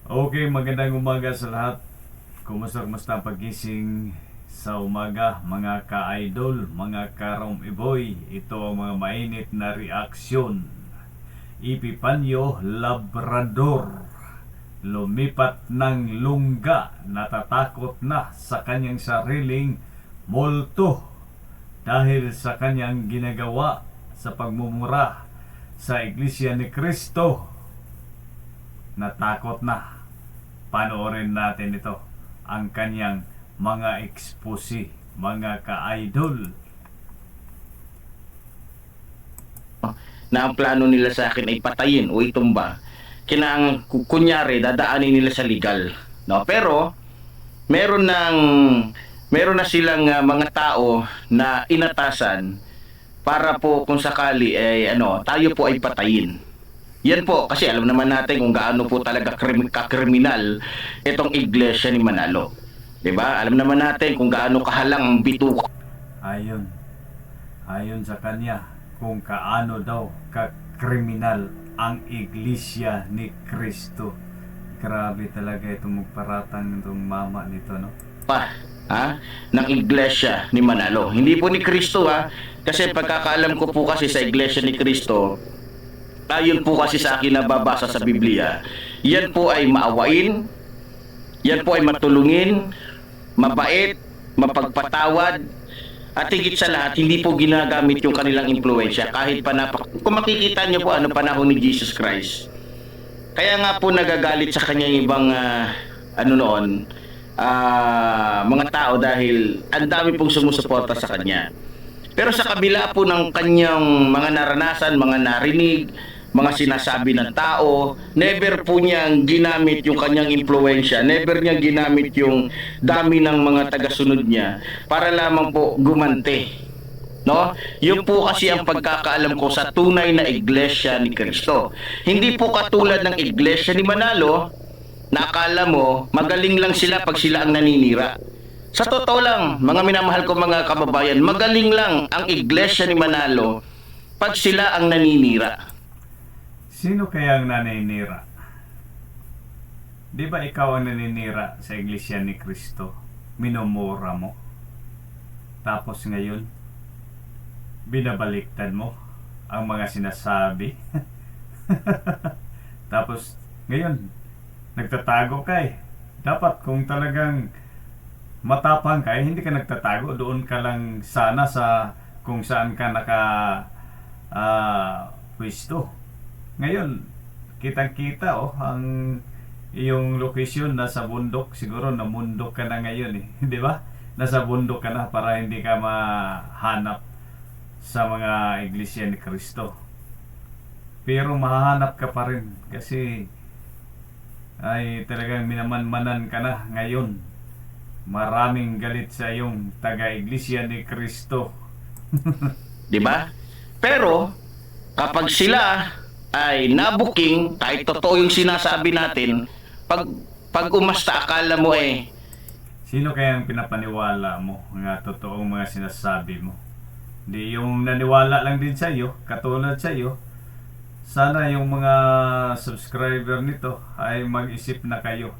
Okay, magandang umaga sa lahat. Kumusta ang pagising sa umaga, mga ka-idol, mga karong iboy. Ito ang mga mainit na reaksyon. Epifanio Labrador lumipat ng lungga, natatakot na sa kanyang sariling multo dahil sa kanyang ginagawa sa pagmumura sa Iglesia ni Cristo. Natakot na. Panoorin natin ito, ang kanyang mga expose, mga ka-idol. Na ang plano nila sa akin ay patayin o itumba, kunyari dadaanin nila sa legal, no? Pero meron na silang mga tao na inatasan para po kung sakali tayo po ay patayin. Yan po, kasi alam naman natin kung gaano po talaga kakriminal itong iglesia ni Manalo. 'Di ba? Alam naman natin kung gaano kahalang ang bituka. Ayon sa kanya, kung kaano daw kakriminal ang Iglesia ni Cristo. Grabe talaga itong magparatang itong mama nito, no? Ng iglesia ni Manalo. Hindi po ni Cristo, kasi pagkakaalam ko po kasi sa iglesia ni Cristo, ayon po kasi sa akin nababasa sa Biblia, yan po ay maawain, yan po ay matulungin, mabait, mapagpatawad, at higit sa lahat, hindi po ginagamit yung kanilang impluensya kahit kung makikita niyo po panahon ni Jesus Christ. Kaya nga po nagagalit sa kanya yung ibang mga tao dahil ang dami pong sumusuporta sa kanya. Pero sa kabila po ng kanyang mga naranasan, mga narinig, mga sinasabi ng tao, never po niyang ginamit yung kanyang impluensya, never niya ginamit yung dami ng mga tagasunod niya para lamang po gumante. No? Yun po kasi ang pagkakaalam ko sa tunay na iglesia ni Cristo. Hindi po katulad ng iglesia ni Manalo, na akala mo magaling lang sila pag sila ang naninira. Sa totoo lang, mga minamahal ko mga kababayan, magaling lang ang iglesia ni Manalo pag sila ang naninira. Sino kaya ang naninira? Di ba ikaw ang naninira sa Iglesia ni Cristo? Minumura mo. Tapos ngayon, binabaliktad mo ang mga sinasabi. Tapos ngayon, nagtatago ka eh. Dapat kung talagang matapang ka, hindi ka nagtatago. Doon ka lang sana sa kung saan ka pwesto. Ngayon, kitang-kita ang iyong location nasa bundok. Siguro namundok ka na ngayon eh. Di ba? Nasa bundok ka na para hindi ka mahanap sa mga iglesia ni Cristo. Pero mahahanap ka pa rin kasi ay talagang minamanmanan ka na ngayon. Maraming galit sa iyong taga-iglesia ni Cristo. Di ba? Pero kapag sila ay nabuking, kahit totoo yung sinasabi natin, pag umasta akala mo Sino kaya ang pinapaniwala mo nga totoong mga sinasabi mo? Di yung naniwala lang din sa iyo, katulad sa iyo. Sana yung mga subscriber nito ay mag-isip na kayo.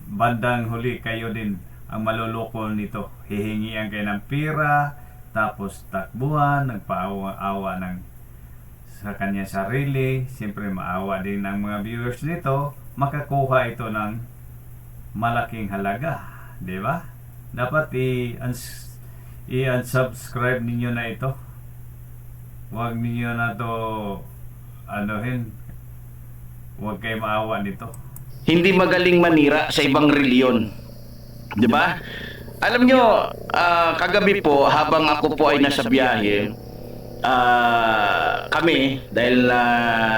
Bandang huli kayo din ang maluloko nito. Hihingian kayo ng pira, tapos takbuhan, nagpaawa-awa sa kanya sarili. Siyempre maawa din ang mga viewers nito. Makakuha ito ng malaking halaga, di ba? Dapat i-unsubscribe ninyo na ito. Huwag ninyo na to huwag kayo maawa nito. Hindi magaling manira sa ibang reliyon. 'Di ba? Alam nyo, kagabi po habang ako po ay nasa biyahe, kami dahil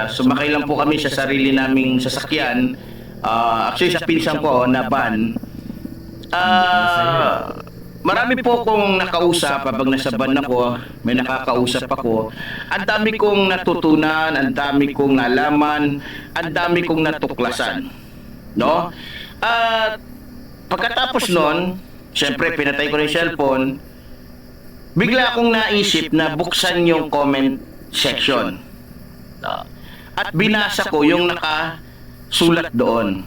sumakay lang po kami sa sarili naming sasakyan, actually sa pinsan ko na van, marami po kong nakausap habang nasa van ako, may nakakausap ako. Ang dami kong natutunan, ang dami kong nalaman, ang dami kong natuklasan. No? At pagkatapos nun, syempre pinatay ko na yung cellphone, bigla akong naisip na buksan yung comment section. No? At binasa ko yung nakasulat doon.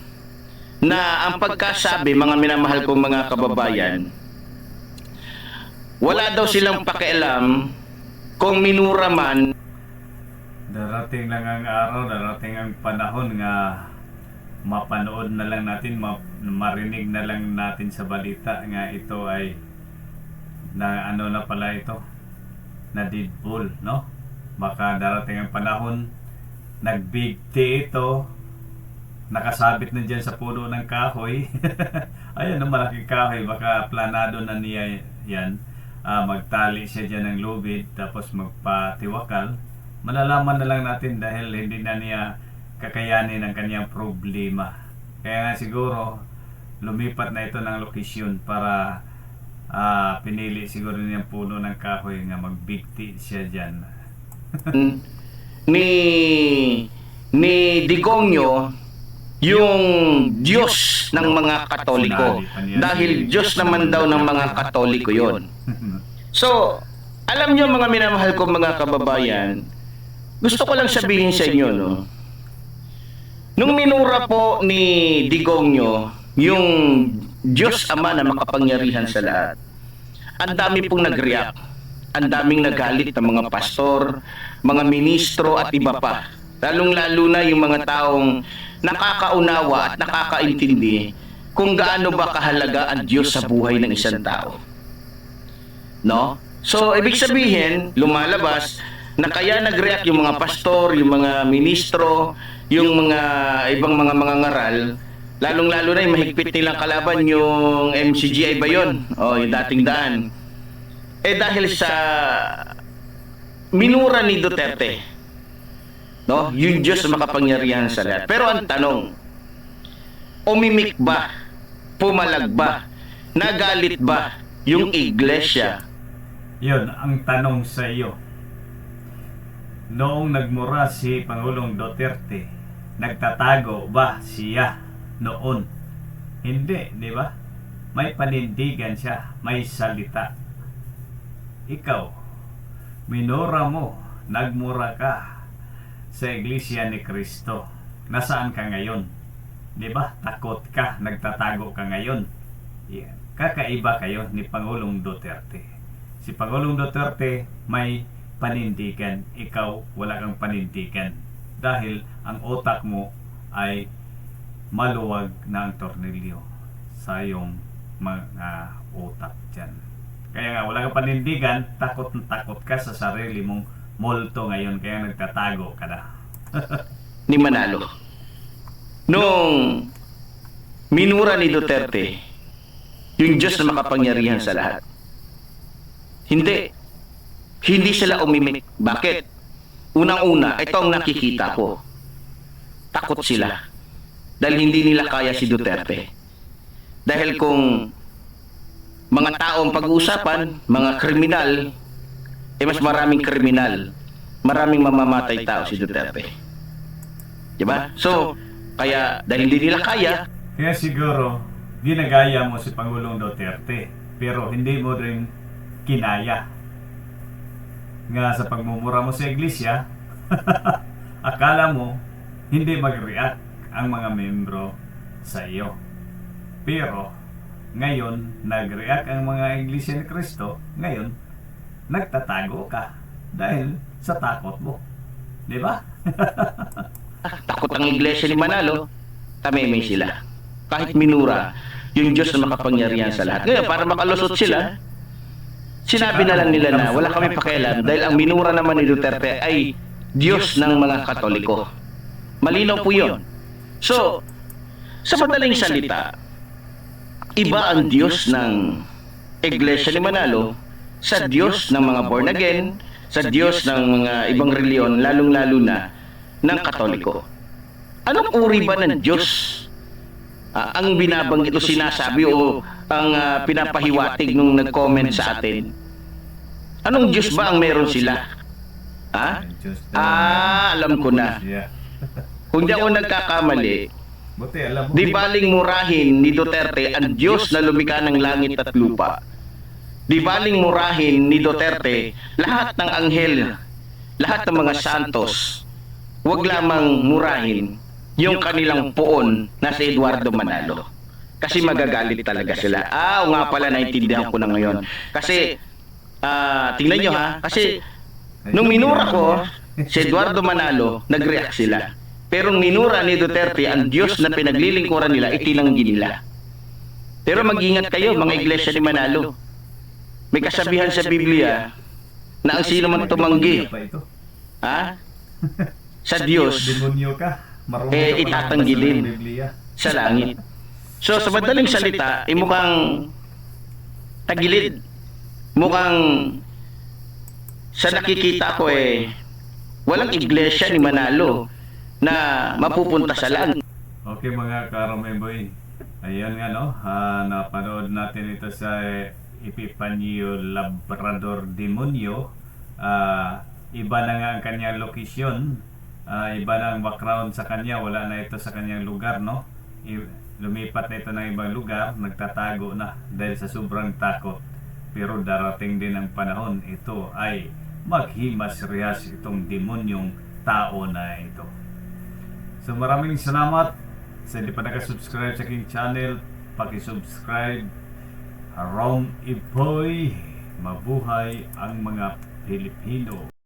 na ang pagkasabi, mga minamahal kong mga kababayan, wala daw silang pakialam kung minura man. Darating lang ang araw, darating ang panahon nga mapanood na lang natin, marinig na lang natin sa balita nga ito ay na ano na pala ito, na deadpool, no? Baka darating ang panahon, nagbigti ito, nakasabit na dyan sa puno ng kahoy. Ayun, ang malaking kahoy, baka planado na niya yan. Magtali siya dyan ng lubid, tapos magpatiwakal. Malalaman na lang natin dahil hindi na niya kakayanin ang kanyang problema. Kaya nga siguro, lumipat na ito ng lokasyon para pinili siguro niyang puno ng kahoy nga magbigti siya dyan. ni Digongyo yung Diyos ng mga Katoliko, dahil Diyos naman daw ng mga Katoliko yon. So, alam nyo mga minamahal ko mga kababayan, gusto ko lang sabihin sa inyo, no? Nung minura po ni Digongyo yung Diyos Ama na makapangyarihan sa lahat, ang dami pong nag-react, ang daming nagalit ng mga pastor, mga ministro at iba pa. Lalong-lalo na yung mga taong nakakaunawa at nakakaintindi kung gaano ba kahalaga ang Diyos sa buhay ng isang tao. No? So, ibig sabihin, lumalabas na kaya nag-react yung mga pastor, yung mga ministro, yung mga ibang mga ngaral, lalong-lalo na yung mahigpit nilang kalaban, yung MCGI ba yun? O, yung dating daan. Dahil sa minura ni Duterte, no? Yung Diyos na makapangyarihan sa lahat. Pero ang tanong, umimik ba? Pumalag ba? Nagalit ba yung iglesia? Yun, ang tanong sa iyo. Noong nagmura si Pangulong Duterte, nagtatago ba siya noon? Hindi, di ba? May panindigan siya, may salita. Ikaw, minura mo, nagmura ka sa Iglesia ni Cristo. Nasaan ka ngayon? Di ba? Takot ka, nagtatago ka ngayon. Yeah. Kakaiba kayo ni Pangulong Duterte. Si Pangulong Duterte may panindigan, ikaw wala kang panindigan dahil ang utak mo ay maluwag na ang tornilyo sa iyong mga utak dyan. Kaya nga wala kang panindigan, takot na takot ka sa sarili mong multo ngayon, kaya nagtatago ka na. Ni Manalo, nung minura ni Duterte yung Diyos na makapangyarihan sa lahat, hindi sila umimik. Bakit? Unang-una, ito ang nakikita ko, takot sila dahil hindi nila kaya si Duterte. Dahil kung mga taong pag-uusapan, mga kriminal, mas maraming kriminal, maraming mamamatay tao si Duterte. Diba? So, kaya dahil hindi nila kaya, Kaya siguro ginagaya mo si Pangulong Duterte pero hindi mo rin kinaya. Nga sa pagmumura mo sa iglesia, akala mo hindi mag-react ang mga membro sa iyo. Pero ngayon nag-react ang mga iglesia ni Cristo, ngayon nagtatago ka dahil sa takot mo. Di ba? takot ang iglesia ni Manalo, tameme sila. Kahit minura yung Diyos na makapangyarihan sa lahat. Ngayon, para makalusot sila, sinabi na lang nila na wala kami pakialam dahil ang minura naman ni Duterte ay Diyos ng mga Katoliko. Malinaw po yun. So, sa madaling salita, iba ang Diyos ng iglesia ni Manalo sa Diyos ng mga born again, sa Diyos ng mga ibang reliyon, lalong-lalo na ng Katoliko. Anong uri ba ng Diyos ang binabanggit o sinasabi o ang pinapahiwatig nung nag-comment sa atin? Anong Diyos ba ang meron sila? Ha? Alam ko na. Kung di ako nagkakamali, Buti, alam mo. di baling murahin ni Duterte ang Diyos na lumikha ng langit at lupa. Di baling murahin ni Duterte lahat ng anghel, lahat ng mga santos. Huwag lamang murahin yung kanilang poon na si Eduardo Manalo. Kasi magagalit talaga sila. O nga pala, naintindihan ko na ngayon. Kasi, tingnan nyo ha, kasi nung minura ko, si Eduardo Manalo, nag-react sila. Pero nung minura ni Duterte, ang Diyos na pinaglilingkuran nila, itinanggi nila. Pero mag-ingat kayo, mga iglesia ni Manalo. May kasabihan sa Biblia na ang sino man tumanggi sa Diyos, Demonyo ka. Marunong ka pala itatanggi magbasa din ng Biblia. sa langit. So sa madaling salita, mukhang tagilid. Mukhang sa nakikita ko walang iglesia ni Manalo na mapupunta sa langit. Okay mga karameboy, ayan nga no, napanood natin ito sa Epifanio Labrador Demonyo. Iba na nga ang kanyang lokasyon, iba na ang background sa kanya, wala na ito sa kanyang lugar, no? Lumipat na ito ng ibang lugar, nagtatago na dahil sa sobrang takot. Pero darating din ang panahon, ito ay maghimas-rihas itong demonyong tao na ito. So maraming salamat sa hindi pa nakasubscribe sa aking channel, pakisubscribe. Harong Ipoy, mabuhay ang mga Pilipino.